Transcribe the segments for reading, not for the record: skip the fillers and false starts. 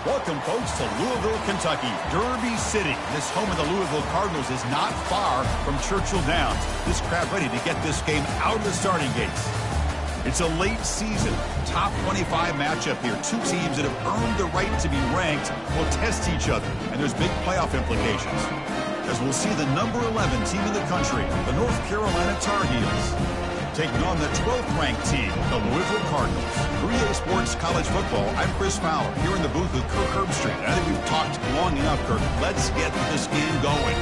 Welcome, folks, to Louisville, Kentucky, Derby City. This home of the Louisville Cardinals is not far from Churchill Downs. This crowd ready to get this game out of the starting gates. It's a late season, top 25 matchup here. Two teams that have earned the right to be ranked will test each other, and there's big playoff implications. As we'll see the number 11 team in the country, the North Carolina Tar Heels, taking on the 12th-ranked team, the Louisville Cardinals. 3A Sports College Football, I'm Chris Fowler, here in the booth with Kirk Herbstreit. I think we've talked long enough, Kirk. Let's get this game going.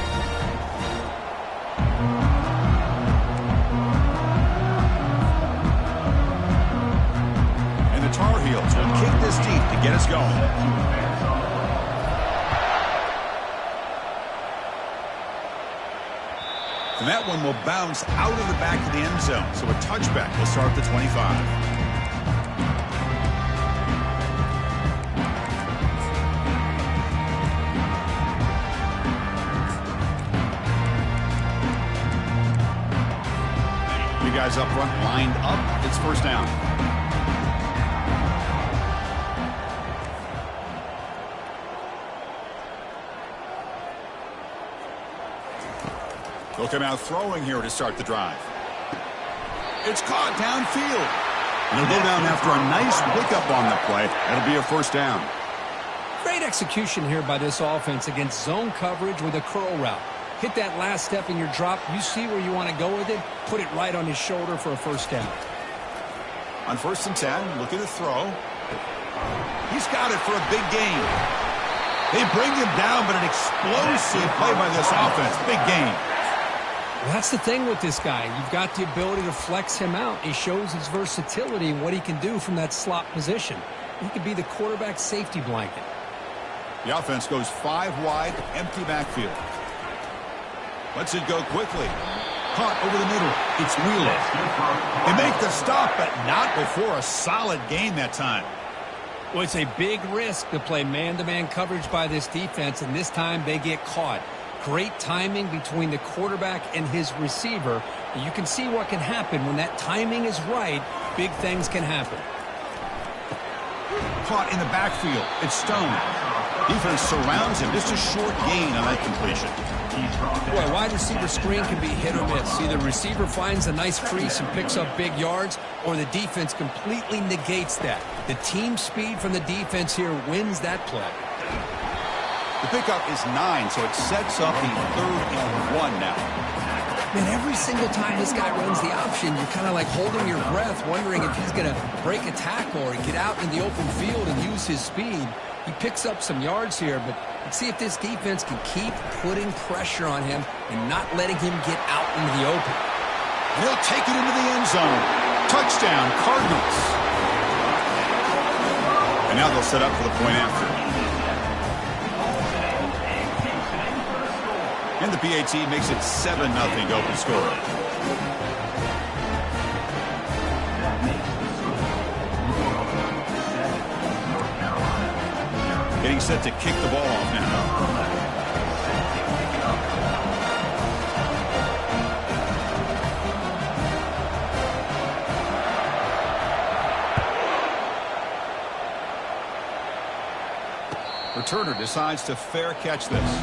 And the Tar Heels will kick this deep to get us going. And that one will bounce out of the back of the end zone. So a touchback will start the 25. You guys up front lined up. It's first down. They'll come out throwing here to start the drive. It's caught downfield. And they'll go down after a nice pickup on the play. That'll be a first down. Great execution here by this offense against zone coverage with a curl route. Hit that last step in your drop. You see where you want to go with it. Put it right on his shoulder for a first down. On 1st and 10, looking to throw. He's got it for a big gain. They bring him down, but an explosive play by this offense. Big gain. Well, that's the thing with this guy. You've got the ability to flex him out. He shows his versatility and what he can do from that slot position. He could be the quarterback safety blanket. The offense goes 5 wide, empty backfield. Lets it go quickly. Caught over the middle. It's Wheeler. They make the stop, but not before a solid gain that time. Well, it's a big risk to play man-to-man coverage by this defense, and this time they get caught. Great timing between the quarterback and his receiver. You can see what can happen when that timing is right. Big things can happen. Caught in the backfield. It's Stone. Defense surrounds him. Just a short gain on that completion. Boy, wide receiver screen can be hit or miss. Either receiver finds a nice crease and picks up big yards, or the defense completely negates that. The team speed from the defense here wins that play. The pickup is 9, so it sets up the 3rd and 1 now. Man, every single time this guy runs the option, you're kind of like holding your breath, wondering if he's going to break a tackle or get out in the open field and use his speed. He picks up some yards here, but let's see if this defense can keep putting pressure on him and not letting him get out into the open. He'll take it into the end zone. Touchdown, Cardinals. And now they'll set up for the point after. And the PAT makes it 7-0 open score. Getting set to kick the ball off now. Returner decides to fair catch this.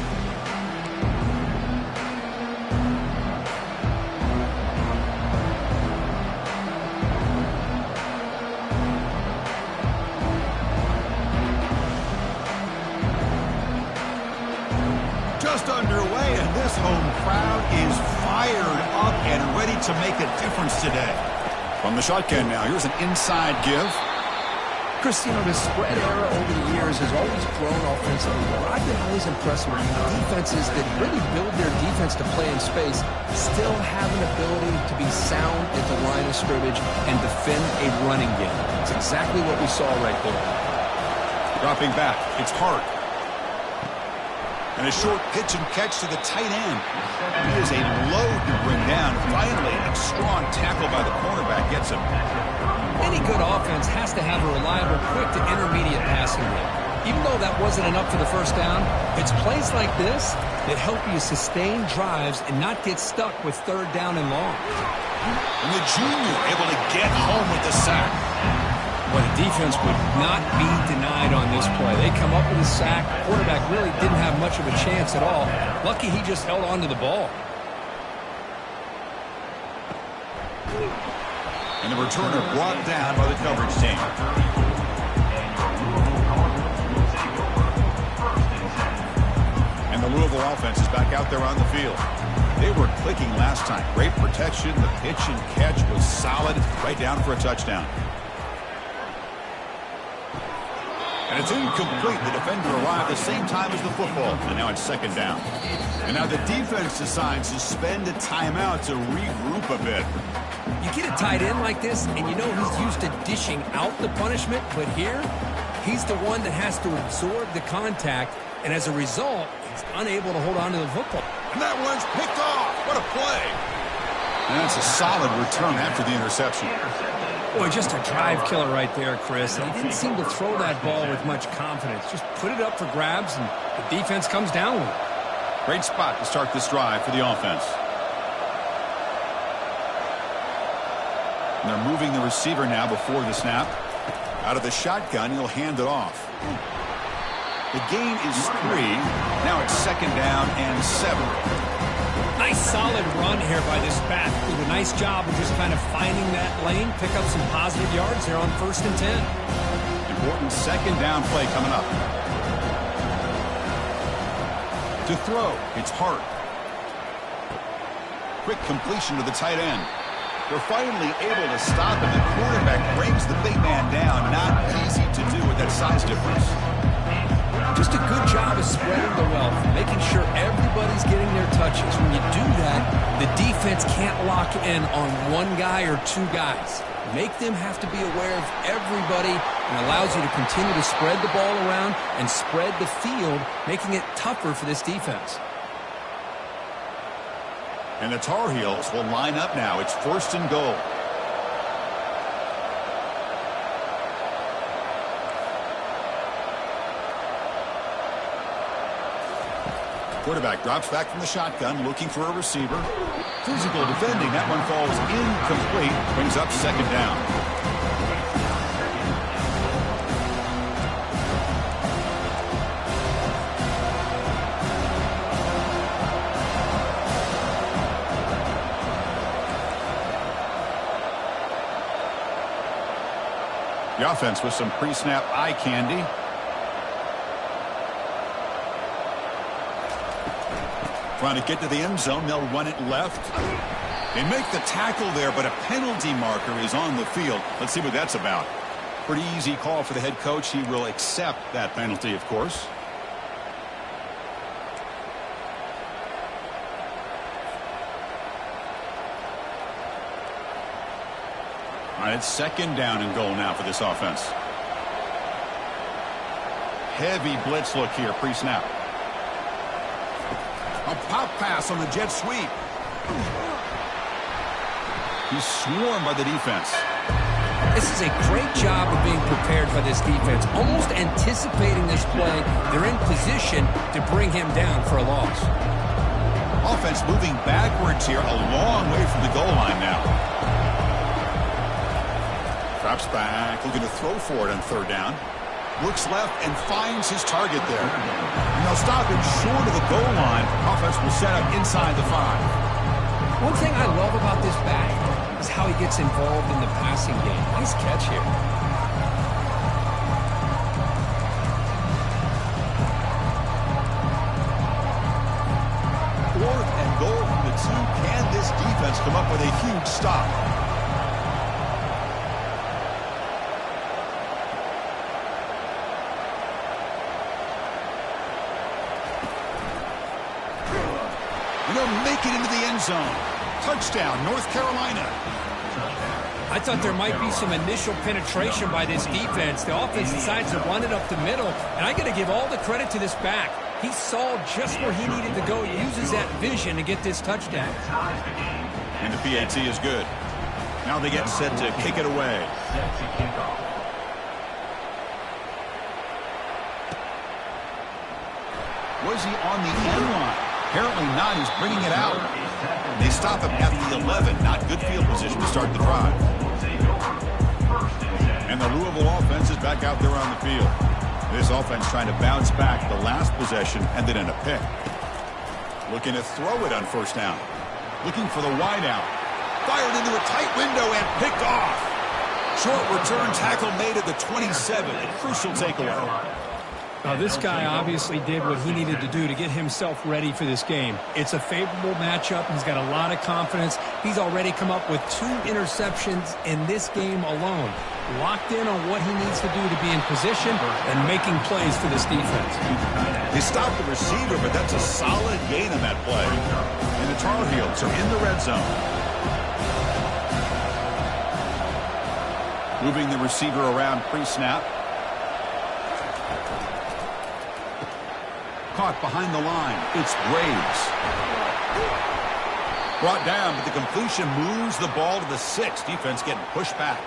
Underway, and this home crowd is fired up and ready to make a difference today. From the shotgun now, here's an inside give. Chris, you know, the spread era over the years has always grown offensively. What I've been always impressed with defenses that really build their defense to play in space still have an ability to be sound at the line of scrimmage and defend a running game. It's exactly what we saw right there. Dropping back, it's Hart. And a short pitch and catch to the tight end. It is a load to bring down. Finally, a strong tackle by the cornerback gets him. Any good offense has to have a reliable, quick to intermediate passing game. Even though that wasn't enough for the first down, it's plays like this that help you sustain drives and not get stuck with 3rd down and long. And the junior able to get home with the sack. Well, the defense would not be denied on this play. They come up with a sack. The quarterback really didn't have much of a chance at all. Lucky he just held on to the ball. And the returner brought down by the coverage team. And the Louisville offense is back out there on the field. They were clicking last time. Great protection. The pitch and catch was solid. Right down for a touchdown. And it's incomplete. The defender arrived the same time as the football. And now it's second down. And now the defense decides to spend a timeout to regroup a bit. You get a tight end like this, and you know he's used to dishing out the punishment. But here, he's the one that has to absorb the contact. And as a result, he's unable to hold on to the football. And that one's picked off. What a play. And that's a solid return after the interception. Boy, just a drive killer right there, Chris. And he didn't seem to throw that ball with much confidence. Just put it up for grabs, and the defense comes down with it. Great spot to start this drive for the offense. And they're moving the receiver now before the snap. Out of the shotgun, he'll hand it off. The gain is 3. Now it's second down and 7. Nice solid run here by this back. Did a nice job of just kind of finding that lane, pick up some positive yards there on 1st and 10. Important second down play coming up. To throw, it's Hart. Quick completion to the tight end. They're finally able to stop him. The quarterback brings the big man down. Not easy to do with that size difference. Just a good job of spreading the wealth, making sure everybody's getting their touches. When you do that, the defense can't lock in on one guy or two guys. Make them have to be aware of everybody, and allows you to continue to spread the ball around and spread the field, making it tougher for this defense. And the Tar Heels will line up now. It's 1st and goal. Quarterback drops back from the shotgun, looking for a receiver. Physical defending. That one falls incomplete. Brings up second down. The offense with some pre-snap eye candy. Trying to get to the end zone. They'll run it left. They make the tackle there, but a penalty marker is on the field. Let's see what that's about. Pretty easy call for the head coach. He will accept that penalty, of course. All right, it's second down and goal now for this offense. Heavy blitz look here, pre-snap. A pop pass on the jet sweep. He's swarmed by the defense. This is a great job of being prepared by this defense. Almost anticipating this play. They're in position to bring him down for a loss. Offense moving backwards here, a long way from the goal line now. Drops back, looking to throw for it on 3rd down. Looks left and finds his target there. And they'll stop him short of the goal line. Offense will set up inside the 5. One thing I love about this back is how he gets involved in the passing game. Nice catch here. 4th and goal from the 2. Can this defense come up with a huge stop? They'll make it into the end zone. Touchdown, North Carolina. I thought there might be some initial penetration by this defense. The offense decides to run it up the middle, and I got to give all the credit to this back. He saw just where he needed to go, uses that vision to get this touchdown. And the PAT is good. Now they get set to kick it away. Was he on the end line? Apparently not. He's bringing it out. They stop him at the 11. Not good field position to start the drive. And the Louisville offense is back out there on the field. This offense trying to bounce back the last possession and then in a pick. Looking to throw it on first down. Looking for the wide out. Fired into a tight window and picked off. Short return tackle made at the 27. A crucial takeaway. This guy obviously did what he needed to do to get himself ready for this game. It's a favorable matchup. He's got a lot of confidence. He's already come up with 2 interceptions in this game alone. Locked in on what he needs to do to be in position and making plays for this defense. He stopped the receiver, but that's a solid gain on that play. And the Tar Heels are in the red zone. Moving the receiver around pre-snap. Caught behind the line. It's Braves. Brought down, but the completion moves the ball to the 6. Defense getting pushed back.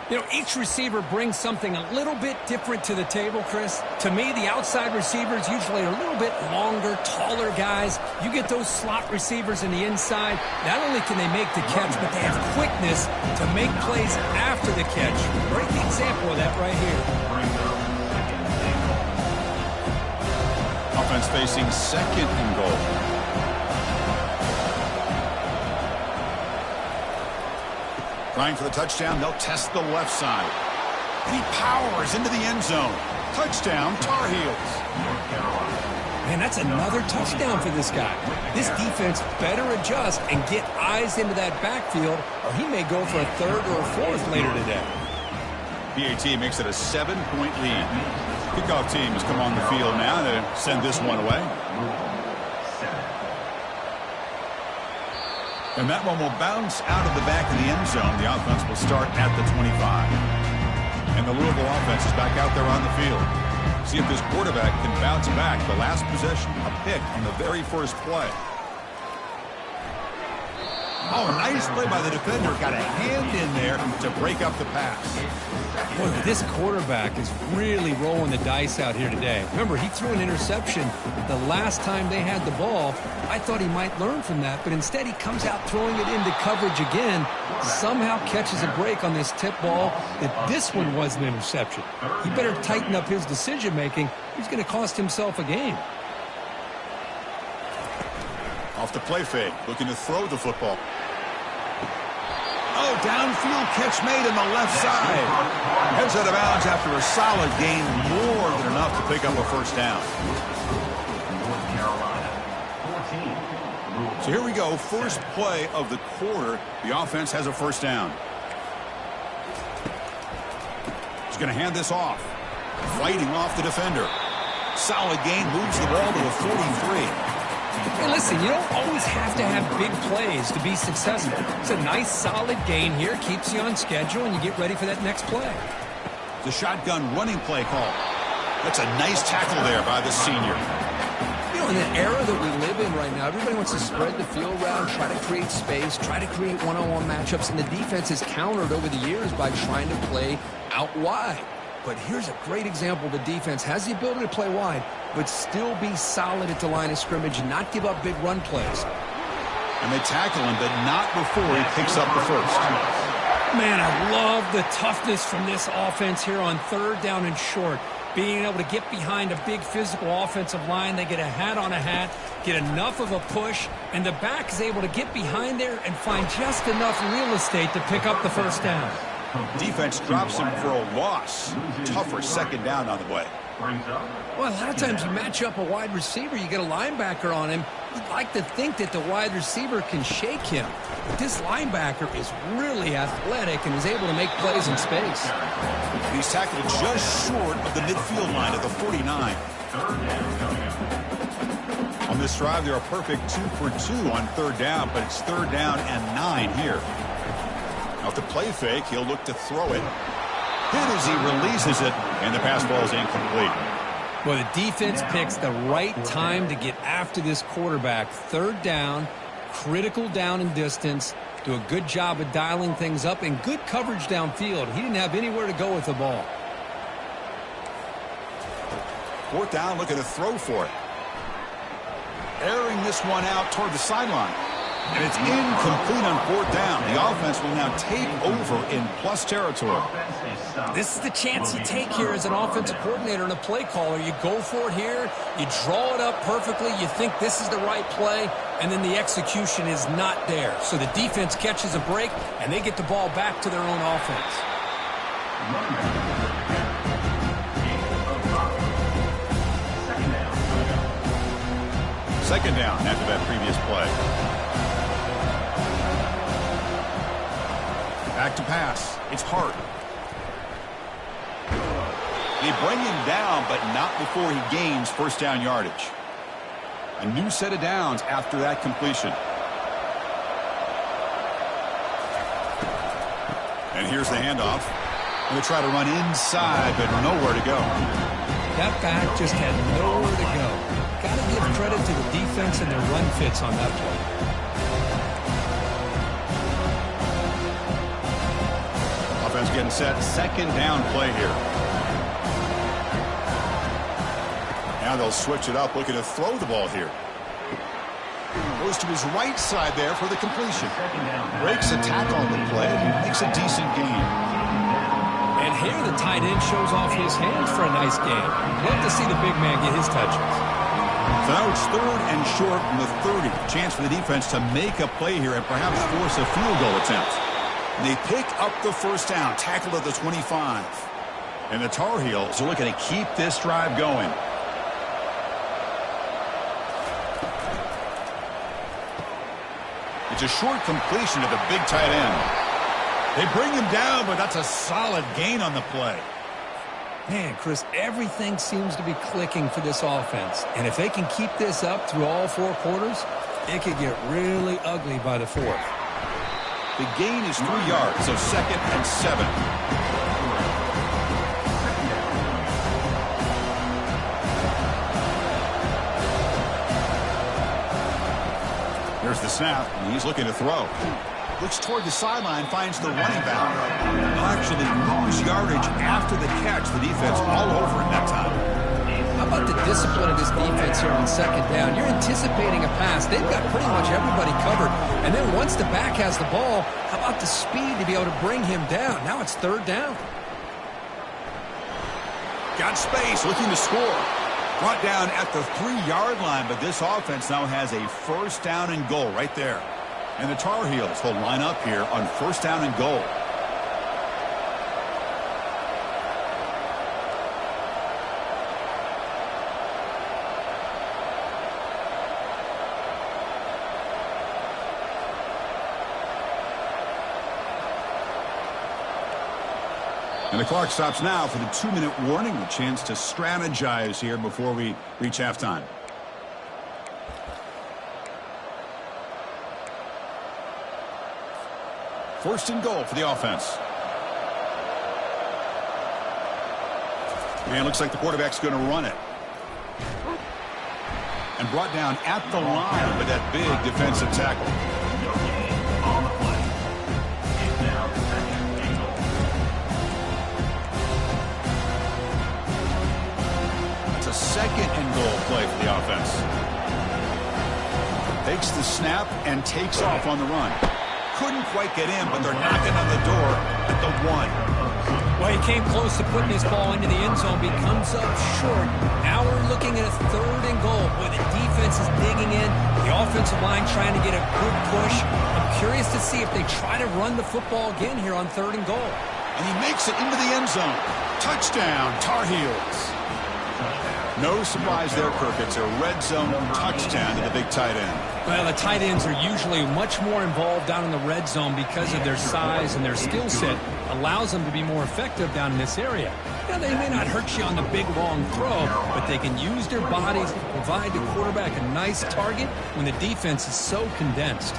You know, each receiver brings something a little bit different to the table, Chris. To me, the outside receivers usually are a little bit longer, taller guys. You get those slot receivers in the inside, not only can they make the catch, but they have quickness to make plays after the catch. Great example of that right here. Offense facing second and goal. Trying for the touchdown, they'll test the left side. And he powers into the end zone. Touchdown, Tar Heels. Man, that's another touchdown for this guy. This defense better adjust and get eyes into that backfield, or he may go for a 3rd or a 4th later today. PAT makes it a 7-point lead. Kickoff team has come on the field now to send this one away. And that one will bounce out of the back of the end zone. The offense will start at the 25. And the Louisville offense is back out there on the field. See if this quarterback can bounce back. The last possession, a pick on the very first play. Oh, nice play by the defender. Got a hand in there to break up the pass. Boy, this quarterback is really rolling the dice out here today. Remember, he threw an interception the last time they had the ball. I thought he might learn from that, but instead he comes out throwing it into coverage again. Somehow catches a break on this tip ball that this one was an interception. He better tighten up his decision-making. He's going to cost himself a game. Off the play fake, looking to throw the football. Oh, downfield catch made on the left side. Heads out of bounds after a solid gain, more than enough to pick up a first down. So here we go, first play of the quarter. The offense has a first down. He's going to hand this off. Fighting off the defender. Solid gain, moves the ball to the 43. Hey, listen, you don't always have to have big plays to be successful. It's a nice, solid gain here. Keeps you on schedule, and you get ready for that next play. The shotgun running play call. That's a nice tackle there by the senior. You know, in the era that we live in right now, everybody wants to spread the field around, try to create space, try to create one-on-one matchups, and the defense has countered over the years by trying to play out wide. But here's a great example. The defense has the ability to play wide, but still be solid at the line of scrimmage and not give up big run plays. And they tackle him, but not before he picks up the first. Man, I love the toughness from this offense here on 3rd down and short. Being able to get behind a big physical offensive line, they get a hat on a hat, get enough of a push, and the back is able to get behind there and find just enough real estate to pick up the first down. Defense drops him for a loss. Tougher second down on the way. Well, a lot of times you match up a wide receiver, you get a linebacker on him. You'd like to think that the wide receiver can shake him. But this linebacker is really athletic and is able to make plays in space. He's tackled just short of the midfield line at the 49. On this drive, they're a perfect 2 for 2 on 3rd down, but it's 3rd down and 9 here. Off the play fake, he'll look to throw it. Hit as he releases it, and the pass ball is incomplete. Well, the defense picks the right time to get after this quarterback. 3rd down, critical down and distance. Do a good job of dialing things up and good coverage downfield. He didn't have anywhere to go with the ball. 4th down, looking to throw for it. Airing this one out toward the sideline. And it's incomplete on fourth down. The offense will now take over in plus territory. This is the chance you take here as an offensive coordinator and a play caller. You go for it here. You draw it up perfectly. You think this is the right play, and then the execution is not there. So the defense catches a break, and they get the ball back to their own offense. Second down after that previous play. Back to pass. It's Hart. They bring him down, but not before he gains first down yardage. A new set of downs after that completion. And here's the handoff. Going to try to run inside, but nowhere to go. That back just had nowhere to go. Got to give credit to the defense and their run fits on that play. Offense getting set. Second down play here. Now they'll switch it up, looking to throw the ball here. Goes to his right side there for the completion. Breaks a tackle on the play. Makes a decent gain. And here the tight end shows off his hands for a nice gain. Love to see the big man get his touches. So now it's third and short from the 30. Chance for the defense to make a play here and perhaps force a field goal attempt. They pick up the first down, tackled at the 25. And the Tar Heels are looking to keep this drive going. It's a short completion to the big tight end. They bring him down, but that's a solid gain on the play. Man, Chris, everything seems to be clicking for this offense. And if they can keep this up through all four quarters, it could get really ugly by the fourth. The gain is 3 yards, so second and 7. There's the snap, and he's looking to throw. Looks toward the sideline, finds the running back. They'll actually lose yardage after the catch. The defense all over in that time. How about the discipline of this defense here on second down? You're anticipating a pass. They've got pretty much everybody covered. And then once the back has the ball, how about the speed to be able to bring him down? Now it's third down. Got space, looking to score. Brought down at the 3-yard line, but this offense now has a first down and goal right there. And the Tar Heels will line up here on first down and goal. And the clock stops now for the 2-minute warning. A chance to strategize here before we reach halftime. First and goal for the offense. And looks like the quarterback's going to run it. And brought down at the line with that big defensive tackle. That's a second and goal play for the offense. Takes the snap and takes off on the run. Couldn't quite get in, but they're knocking on the door at the 1. Well, he came close to putting his ball into the end zone, but he comes up short. Now we're looking at a third and goal. Boy, the defense is digging in. The offensive line trying to get a good push. I'm curious to see if they try to run the football again here on third and goal. And he makes it into the end zone. Touchdown, Tar Heels. No surprise there, Kirk. It's a red zone touchdown to the big tight end. Well, the tight ends are usually much more involved down in the red zone because of their size and their skill set. Allows them to be more effective down in this area. Now, they may not hurt you on the big, long throw, but they can use their bodies to provide the quarterback a nice target when the defense is so condensed.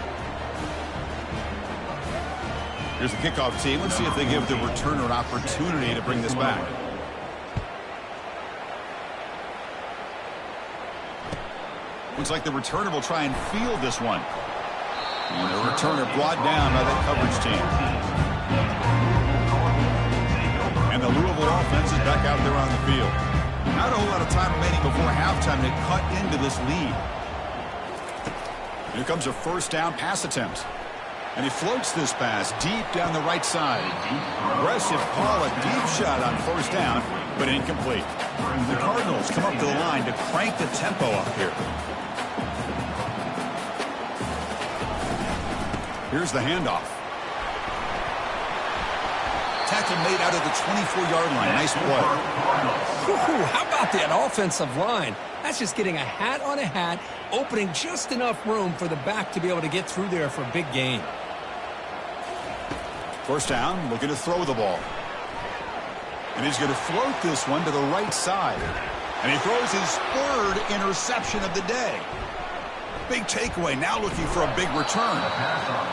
Here's the kickoff team. Let's see if they give the returner an opportunity to bring this back. Looks like the returner will try and field this one. And the returner brought down by that coverage team. And the Louisville offense is back out there on the field. Not a whole lot of time remaining before halftime to cut into this lead. Here comes a first down pass attempt. And he floats this pass deep down the right side. Aggressive call, a deep shot on first down, but incomplete. The Cardinals come up to the line to crank the tempo up here. Here's the handoff. Tackle made out of the 24-yard line. Nice play. How about that offensive line? That's just getting a hat on a hat, opening just enough room for the back to be able to get through there for a big gain. First down, looking to throw the ball. And he's going to float this one to the right side. And he throws his third interception of the day. Big takeaway, now looking for a big return.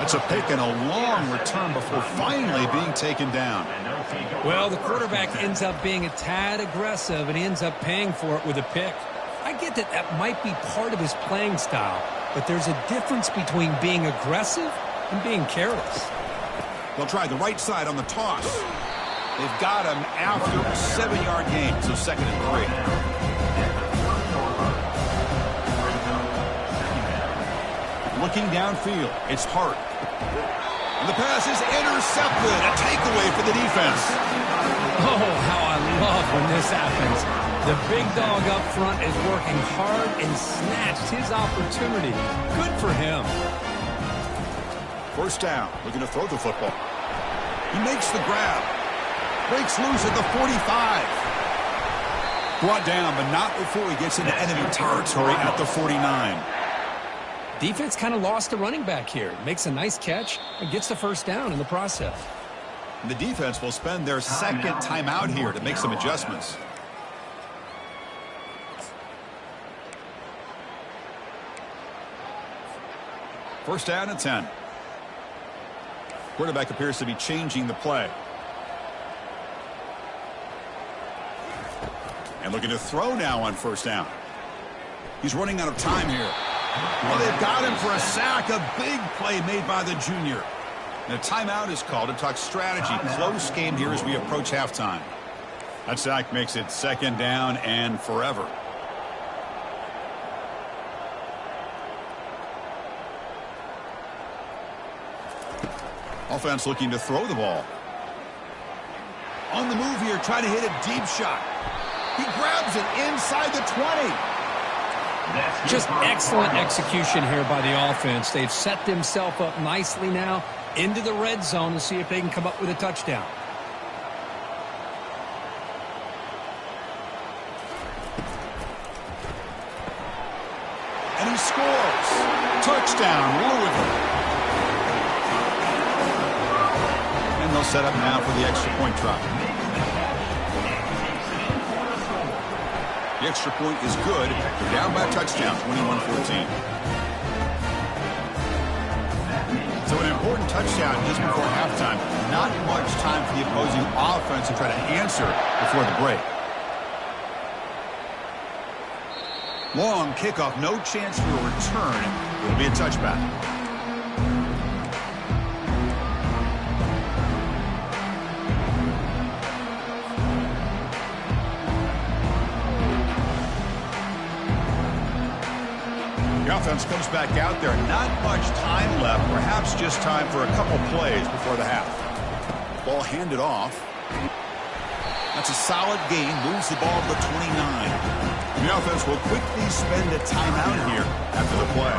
That's a pick and a long return before finally being taken down. Well, the quarterback ends up being a tad aggressive, and he ends up paying for it with a pick. I get that that might be part of his playing style, but there's a difference between being aggressive and being careless. They'll try the right side on the toss. They've got him after a 7-yard gain, so 2nd and 3. Looking downfield, it's Hart. And the pass is intercepted. A takeaway for the defense. Oh, how I love when this happens. The big dog up front is working hard and snatched his opportunity. Good for him. First down, looking to throw the football. He makes the grab. Breaks loose at the 45. Brought down, but not before he gets into enemy territory at the 49. Defense kind of lost the running back here. Makes a nice catch and gets the first down in the process. And the defense will spend their second timeout here to make some adjustments. First down and 10. Quarterback appears to be changing the play. And looking to throw now on first down. He's running out of time here. Well, they've got him for a sack. A big play made by the junior. And a timeout is called to talk strategy. Close game here as we approach halftime. That sack makes it 2nd down and forever. Offense looking to throw the ball. On the move here, trying to hit a deep shot. He grabs it inside the 20. Just excellent execution here by the offense. They've set themselves up nicely now into the red zone to see if they can come up with a touchdown. And he scores. Touchdown, Louisville. And they'll set up now for the extra point try. The extra point is good. They're down by a touchdown, 21-14. So an important touchdown just before halftime. Not much time for the opposing offense to try to answer before the break. Long kickoff, no chance for a return. It'll be a touchback. The offense comes back out there. Not much time left. Perhaps just time for a couple plays before the half. Ball handed off. That's a solid gain. Moves the ball to the 29. The offense will quickly spend a timeout here after the play.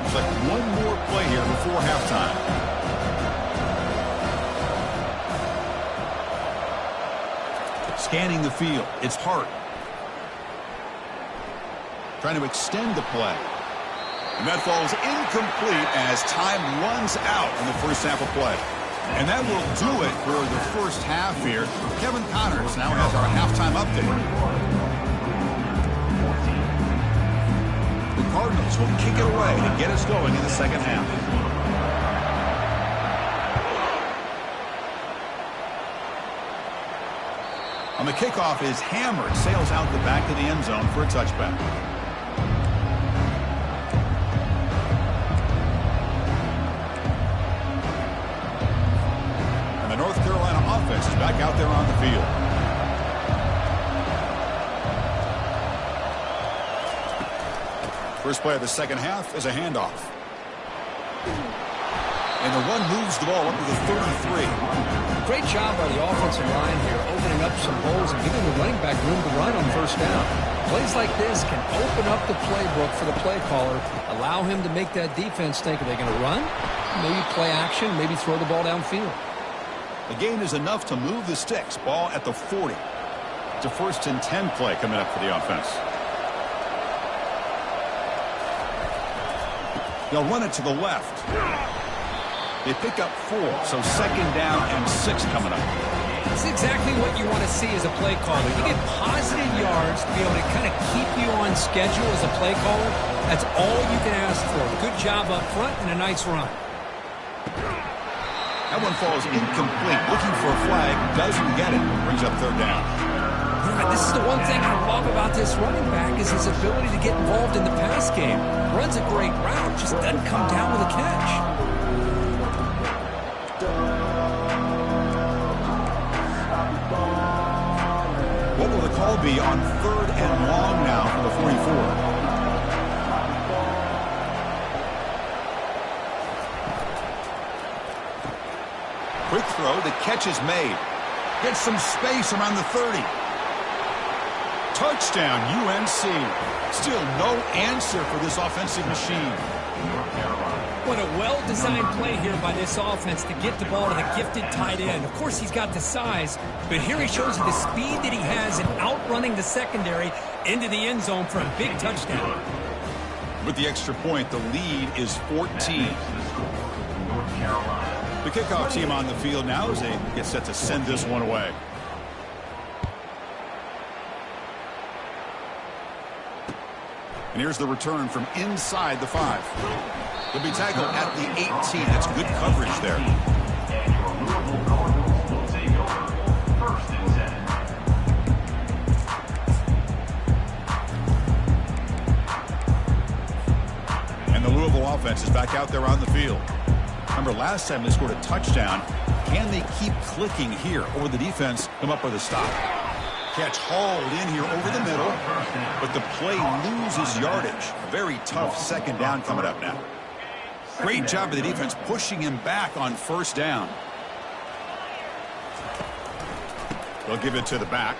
Looks like one more play here before halftime. Scanning the field, it's Hart. Trying to extend the play. And that falls incomplete as time runs out in the first half of play. And that will do it for the first half here. Kevin Connors now has our halftime update. The Cardinals will kick it away to get us going in the second half. On the kickoff is hammered, sails out the back of the end zone for a touchback. And the North Carolina offense is back out there on the field. First play of the second half is a handoff. And the run moves the ball up to the 33. Great job by the offensive line here, opening up some holes and giving the running back room to run on first down. Plays like this can open up the playbook for the play caller, allow him to make that defense think, are they going to run? Maybe play action, maybe throw the ball downfield. The gain is enough to move the sticks. Ball at the 40. It's a 1st and 10 play coming up for the offense. They'll run it to the left. They pick up 4, so 2nd down and 6 coming up. It's exactly what you want to see as a play caller. You get positive yards to be able to kind of keep you on schedule as a play caller. That's all you can ask for. Good job up front and a nice run. That one falls incomplete. Looking for a flag. Doesn't get it. Brings up 3rd down. Yeah, this is the one thing I love about this running back is his ability to get involved in the pass game. Runs a great route, just doesn't come down with a catch. What will the call be on 3rd and long now for the 44? Quick throw. The catch is made. Gets some space around the 30. Touchdown, UNC. Still no answer for this offensive machine. What a well-designed play here by this offense to get the ball to the gifted tight end. Of course, he's got the size, but here he shows you the speed that he has in outrunning the secondary into the end zone for a big touchdown. With the extra point, the lead is 14. The kickoff team on the field now as they get set to send this one away. And here's the return from inside the 5. He'll be tackled at the 18. That's good coverage there. And the Louisville offense is back out there on the field. Remember, last time they scored a touchdown. Can they keep clicking here, or the defense come up with a stop? Catch hauled in here over the middle, but the play loses yardage. A very tough 2nd down coming up now. Great job of the defense pushing him back on 1st down. They'll give it to the back.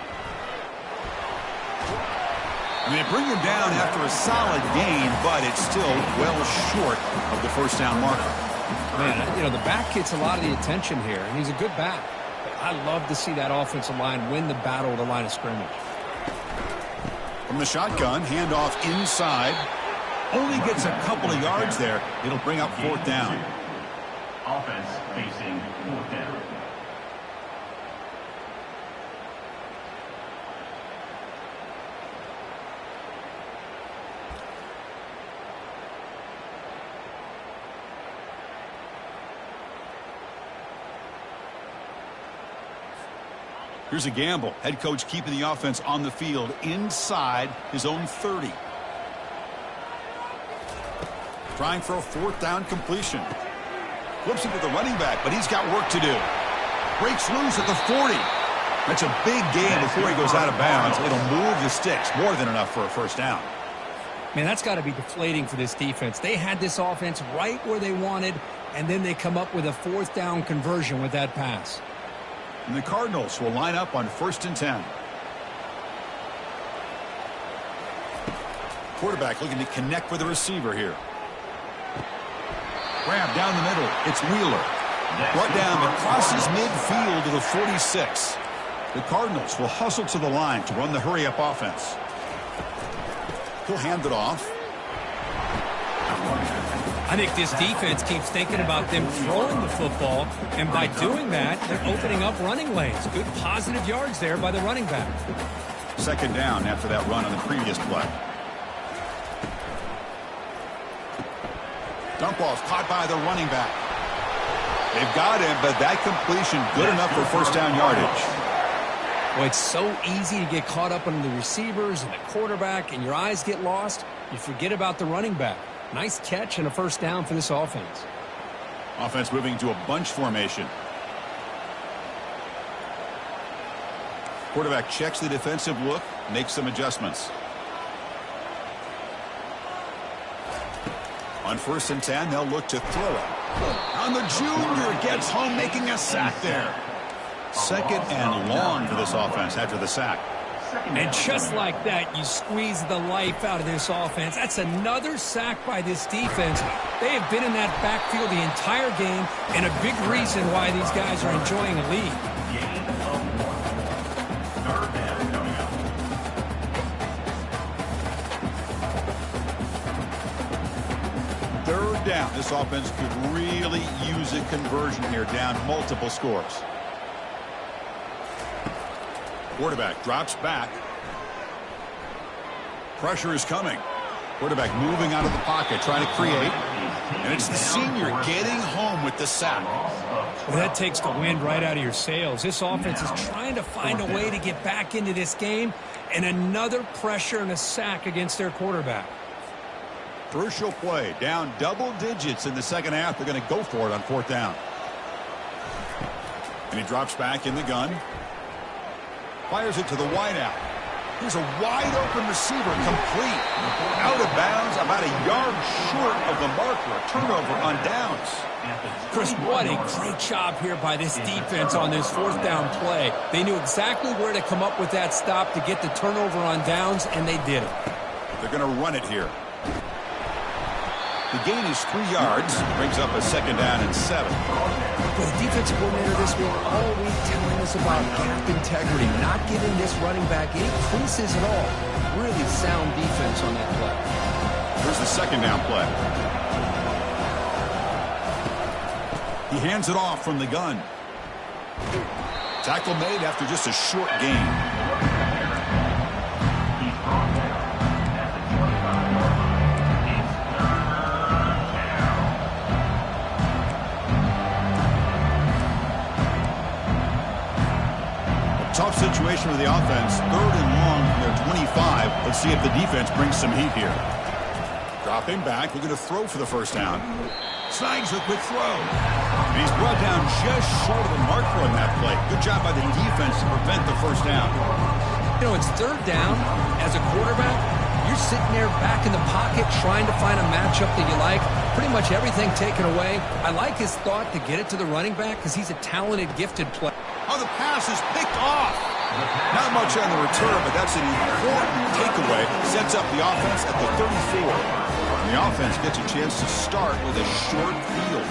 And they bring him down after a solid gain, but it's still well short of the 1st down marker. Man, you know, the back gets a lot of the attention here, and he's a good back. I love to see that offensive line win the battle at the line of scrimmage. From the shotgun, handoff inside. Only gets a couple of yards there. It'll bring up 4th down. Offense facing 4th down. Here's a gamble. Head coach keeping the offense on the field inside his own 30. Trying for a 4th down completion. Flips it to the running back, but he's got work to do. Breaks loose at the 40. That's a big gain before he goes out of bounds. It'll move the sticks. More than enough for a 1st down. Man, that's got to be deflating for this defense. They had this offense right where they wanted, and then they come up with a 4th down conversion with that pass. And the Cardinals will line up on 1st and 10. Quarterback looking to connect with the receiver here. Grab down the middle. It's Wheeler. Brought down and crosses midfield to the 46. The Cardinals will hustle to the line to run the hurry-up offense. He'll hand it off. I think this defense keeps thinking about them throwing the football, and by doing that, they're opening up running lanes. Good positive yards there by the running back. 2nd down after that run on the previous play. Dump off caught by the running back. They've got him, but that completion good enough for 1st down yardage. Well, it's so easy to get caught up on the receivers and the quarterback, and your eyes get lost. You forget about the running back. Nice catch and a 1st down for this offense. Offense moving to a bunch formation. Quarterback checks the defensive look, makes some adjustments. On 1st and 10, they'll look to throw it. And the junior gets home, making a sack there. 2nd and long for this offense after the sack. And just like that, you squeeze the life out of this offense. That's another sack by this defense. They have been in that backfield the entire game, and a big reason why these guys are enjoying a lead. Third down. This offense could really use a conversion here, down multiple scores. Quarterback drops back. Pressure is coming. Quarterback moving out of the pocket, trying to create. And it's the senior getting home with the sack. Well, that takes the wind right out of your sails. This offense is trying to find a way to get back into this game. And another pressure and a sack against their quarterback. Crucial play. Down double digits in the second half. They're going to go for it on 4th down. And he drops back in the gun. Fires it to the wideout. Here's a wide-open receiver, complete. Out of bounds, about a yard short of the marker. A turnover on downs. Chris, what a great job here by this defense on this 4th down play. They knew exactly where to come up with that stop to get the turnover on downs, and they did it. They're going to run it here. The gain is 3 yards. Brings up a 2nd down and 7. The defensive coordinator this week all week telling us about gap integrity, not giving this running back any creases at all. Really sound defense on that play. Here's the 2nd down play. He hands it off from the gun. Tackle made after just a short gain. Tough situation for the offense. 3rd and long from their 25. Let's see if the defense brings some heat here. Dropping back, looking to throw for the 1st down. Snags a quick throw. And he's brought down just short of the marker on that play. Good job by the defense to prevent the 1st down. You know, it's 3rd down. As a quarterback, you're sitting there back in the pocket trying to find a matchup that you like. Pretty much everything taken away. I like his thought to get it to the running back because he's a talented, gifted player. Oh, the pass is picked off. Not much on the return, but that's an important takeaway. Sets up the offense at the 34. And the offense gets a chance to start with a short field.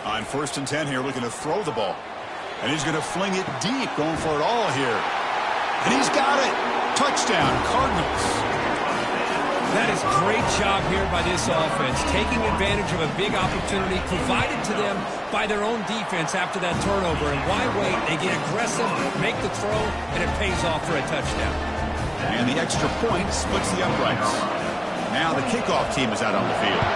On 1st and 10 here, looking to throw the ball. And he's going to fling it deep, going for it all here. And he's got it. Touchdown, Cardinals. That is great job here by this offense, taking advantage of a big opportunity provided to them by their own defense after that turnover. And why wait? They get aggressive, make the throw, and it pays off for a touchdown. And the extra point splits the uprights. Now the kickoff team is out on the field.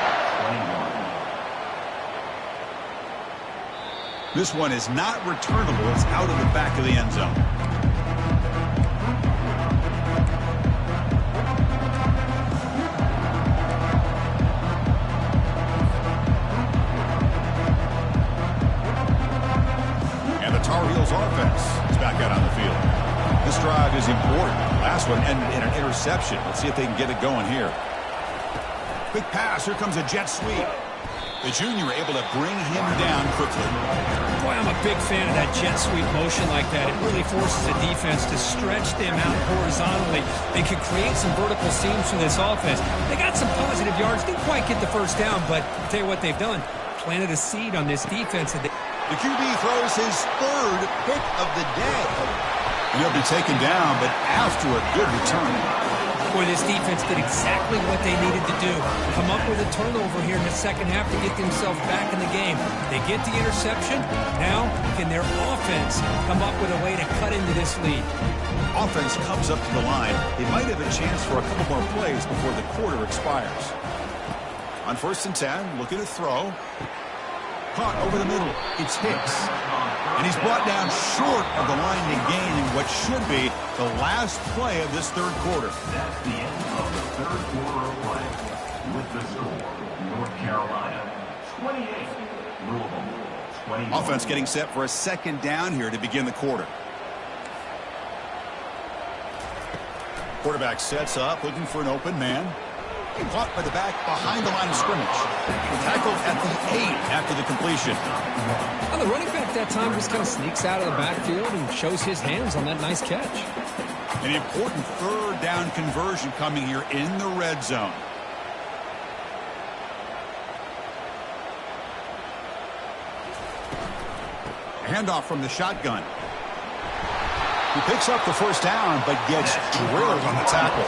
This one is not returnable. It's out of the back of the end zone. Offense is back out on the field. This drive is important. Last one ended in an interception. Let's see if they can get it going here. Quick pass. Here comes a jet sweep. The junior able to bring him down quickly. Boy, I'm a big fan of that jet sweep motion like that. It really forces the defense to stretch them out horizontally. They could create some vertical seams for this offense. They got some positive yards. Didn't quite get the 1st down, but I'll tell you what they've done. Planted a seed on this defense. The QB throws his 3rd pick of the day. And he'll be taken down, but after a good return. Boy, this defense did exactly what they needed to do. Come up with a turnover here in the second half to get themselves back in the game. They get the interception. Now, can their offense come up with a way to cut into this lead? Offense comes up to the line. They might have a chance for a couple more plays before the quarter expires. On 1st and 10, looking to throw. Caught over the middle. It's Hicks. And he's brought down short of the line to gain in what should be the last play of this 3rd quarter. That's the end of the 3rd quarter of play. With the score, North Carolina 28, Louisville 21. Offense getting set for a 2nd down here to begin the quarter. Quarterback sets up, looking for an open man. Caught by the back behind the line of scrimmage. Tackled at the 8 after the completion. Well, the running back that time just kind of sneaks out of the backfield and shows his hands on that nice catch. An important third down conversion coming here in the red zone. Handoff from the shotgun. He picks up the first down, but gets drilled on the tackle.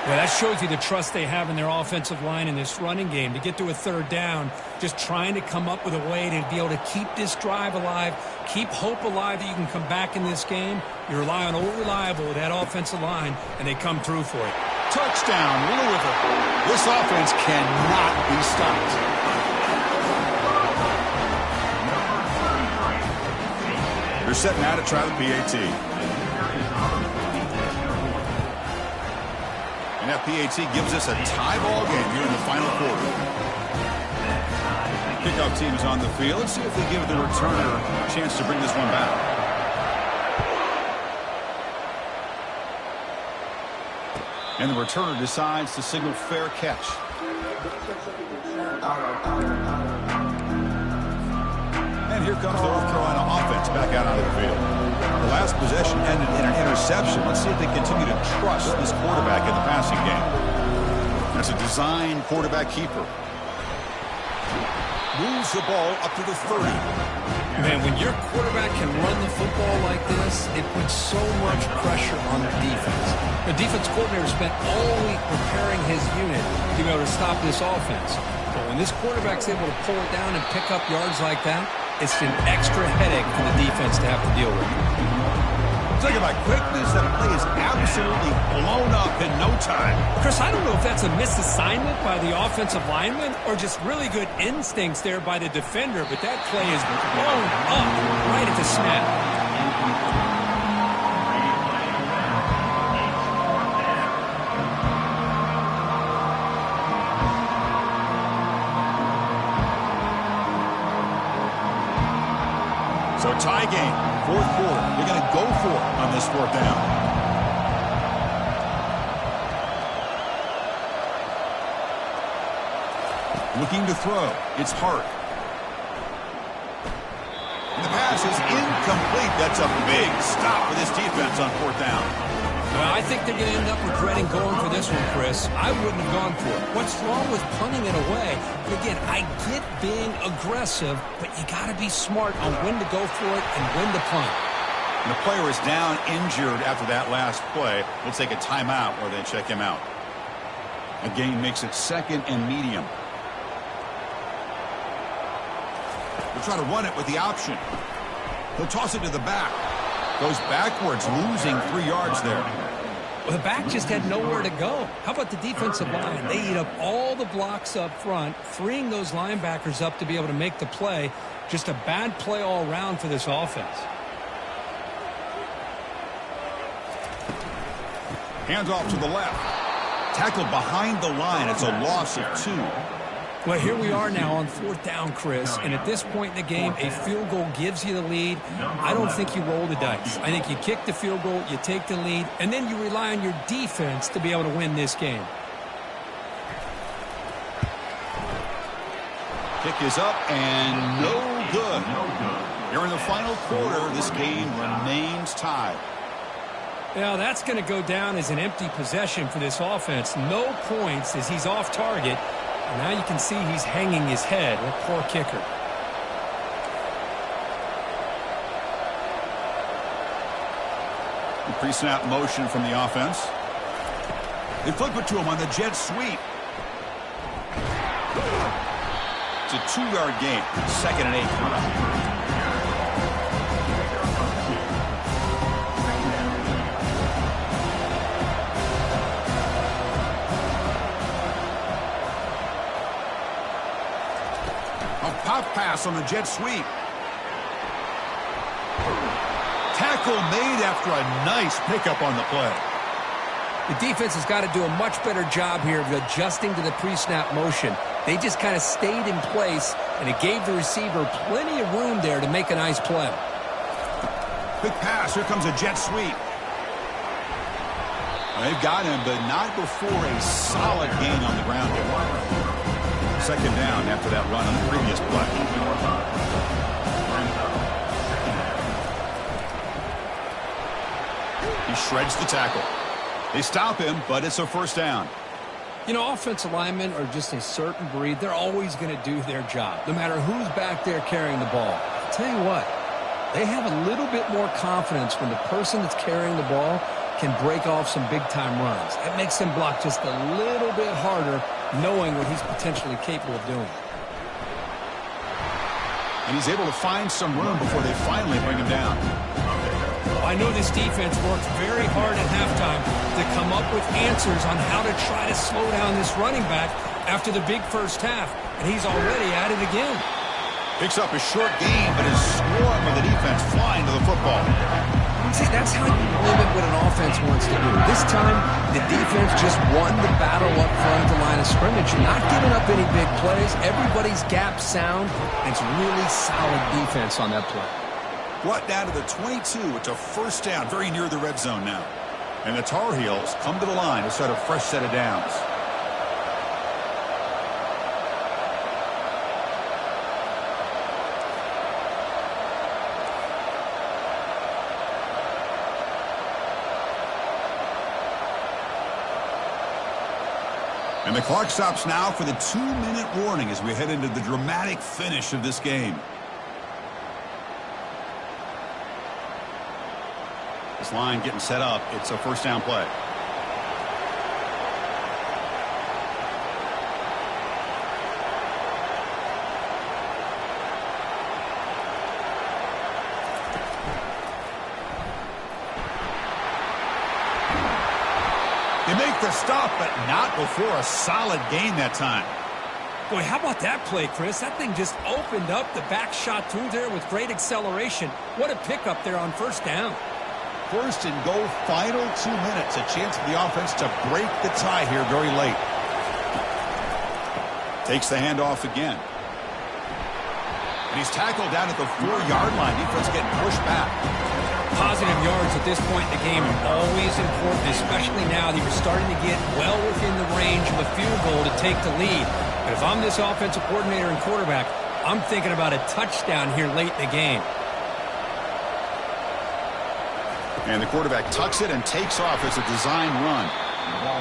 Yeah, that shows you the trust they have in their offensive line in this running game. To get to a third down, just trying to come up with a way to be able to keep this drive alive, keep hope alive that you can come back in this game. You rely on old reliable with that offensive line, and they come through for it. Touchdown, Louisville. This offense cannot be stopped. They're setting out to try the PAT. And that PAT gives us a tie ball game here in the final quarter. Kickoff team is on the field. Let's see if they give the returner a chance to bring this one back. And the returner decides to signal fair catch. And here comes the North Carolina offense back out onto the field. The last possession ended in an interception. Let's see if they continue to trust this quarterback in the passing game. That's a design quarterback keeper. Moves the ball up to the 30. Man, when your quarterback can run the football like this, it puts so much pressure on the defense. The defense coordinator spent all week preparing his unit to be able to stop this offense. But when this quarterback's able to pull it down and pick up yards like that, it's an extra headache for the defense to have to deal with. Talk about quickness. That play is absolutely blown up in no time. Chris, I don't know if that's a misassignment by the offensive lineman or just really good instincts there by the defender, but that play is blown up right at the snap. So tie game, fourth quarter. They're going to go for it on this fourth down. Looking to throw. It's Hart. And the pass is incomplete. That's a big stop for this defense on fourth down. Well, I think they're going to end up regretting going for this one, Chris. I wouldn't have gone for it. What's wrong with punting it away? And again, I get being aggressive, but you got to be smart on when to go for it and when to punt. And the player is down injured after that last play. We'll take a timeout or they check him out. The game makes it second and medium. They'll try to run it with the option. He'll toss it to the back. Goes backwards, losing 3 yards there. Well, the back just had nowhere to go. How about the defensive line? They eat up all the blocks up front, freeing those linebackers up to be able to make the play. Just a bad play all around for this offense. Hands off to the left. Tackled behind the line. It's a loss of 2. Well, here we are now on fourth down, Chris, and at this point in the game, a field goal gives you the lead. I don't think you roll the dice. I think you kick the field goal, you take the lead, and then you rely on your defense to be able to win this game. Kick is up and no good. Here in the final quarter, this game remains tied. Now, that's going to go down as an empty possession for this offense. No points as he's off target. And now you can see he's hanging his head. A poor kicker. Pre-snap motion from the offense. They flip it to him on the jet sweep. It's a 2-yard gain. Second and 8 coming up. Pop pass on the jet sweep. Tackle made after a nice pickup on the play. The defense has got to do a much better job here of adjusting to the pre-snap motion. They just kind of stayed in place, and it gave the receiver plenty of room there to make a nice play. Quick pass. Here comes a jet sweep. A They've got him, but not before a solid gain on the ground here. Second down after that run on the previous play. He shreds the tackle. They stop him, but it's a first down. You know, offensive linemen are just a certain breed. They're always going to do their job, no matter who's back there carrying the ball. I'll tell you what, they have a little bit more confidence when the person that's carrying the ball can break off some big-time runs. It makes them block just a little bit harder, knowing what he's potentially capable of doing. And he's able to find some room before they finally bring him down. I know this defense worked very hard at halftime to come up with answers on how to try to slow down this running back after the big first half, and he's already at it again. Picks up a short gain, but his swarm of the defense flying to the football. See, that's how you limit what an offense wants to do. This time, the defense just won the battle up front at the line of scrimmage, not giving up any big plays. Everybody's gap sound, and it's really solid defense on that play. Brought down to the 22. It's a first down, very near the red zone now. And the Tar Heels come to the line to start a fresh set of downs. And the clock stops now for the 2-minute warning as we head into the dramatic finish of this game. This line getting set up. It's a first down play. They make the stop, but not before a solid gain that time. Boy, how about that play, Chris? That thing just opened up. The back shot through there with great acceleration. What a pickup there on first down. First and goal, final 2 minutes. A chance for the offense to break the tie here very late. Takes the handoff again. And he's tackled down at the 4-yard line. Defense getting pushed back. Positive yards at this point in the game are always important, especially now that you're starting to get well within the range of a field goal to take the lead. But if I'm this offensive coordinator and quarterback, I'm thinking about a touchdown here late in the game. And the quarterback tucks it and takes off as a design run.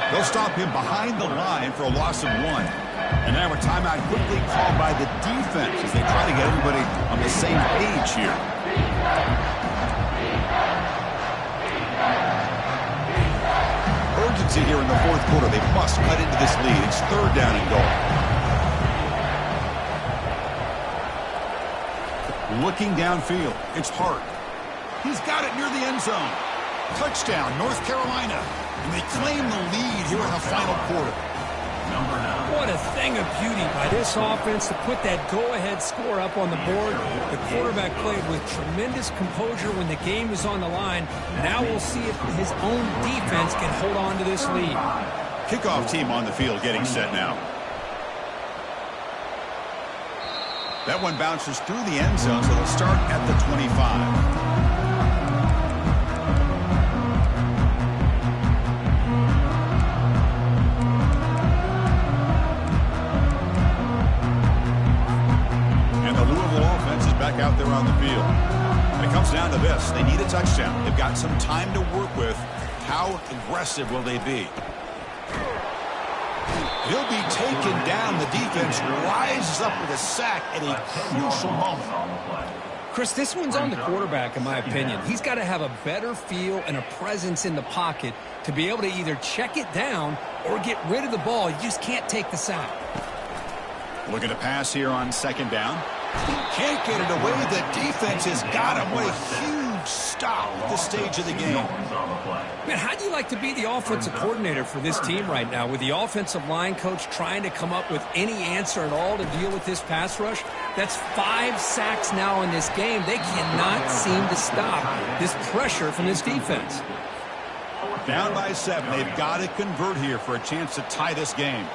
They'll stop him behind the line for a loss of 1. And now a timeout quickly called by the defense as they try to get everybody on the same page here. Urgency here in the fourth quarter. They must cut into this lead. It's third down and goal. Looking downfield. It's Hart. He's got it near the end zone. Touchdown, North Carolina. And they claim the lead here in the final quarter. What a thing of beauty by this offense to put that go-ahead score up on the board. The quarterback played with tremendous composure when the game was on the line. Now we'll see if his own defense can hold on to this lead. Kickoff team on the field getting set now. That one bounces through the end zone, so they'll start at the 25. Out there on the field. And it comes down to this. They need a touchdown. They've got some time to work with. How aggressive will they be? He'll be taken down. The defense rises up with a sack at a crucial moment. Chris, this one's on the quarterback, in my opinion. He's got to have a better feel and a presence in the pocket to be able to either check it down or get rid of the ball. You just can't take the sack. Look at a pass here on second down. Can't get it away. The defense has got him. What a huge stop at this stage of the game. Man, how do you like to be the offensive coordinator for this team right now with the offensive line coach trying to come up with any answer at all to deal with this pass rush? That's 5 sacks now in this game. They cannot seem to stop this pressure from this defense. Down by 7. They've got to convert here for a chance to tie this game.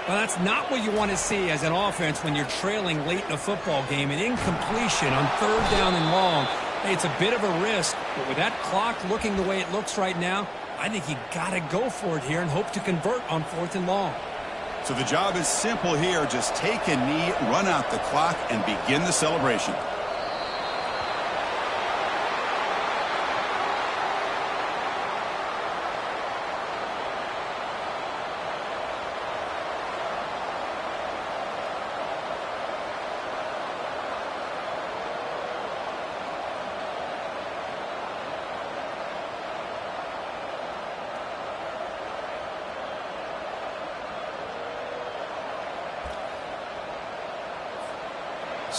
Well, that's not what you want to see as an offense when you're trailing late in a football game. An incompletion on third down and long. Hey, it's a bit of a risk, but with that clock looking the way it looks right now, I think you got to go for it here and hope to convert on 4th and long. So the job is simple here. Just take a knee, run out the clock, and begin the celebration.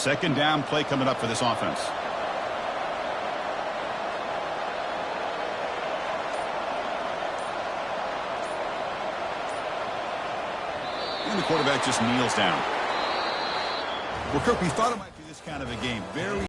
Second down play coming up for this offense. And the quarterback just kneels down. Well, Kirk, we thought it might be this kind of a game. Very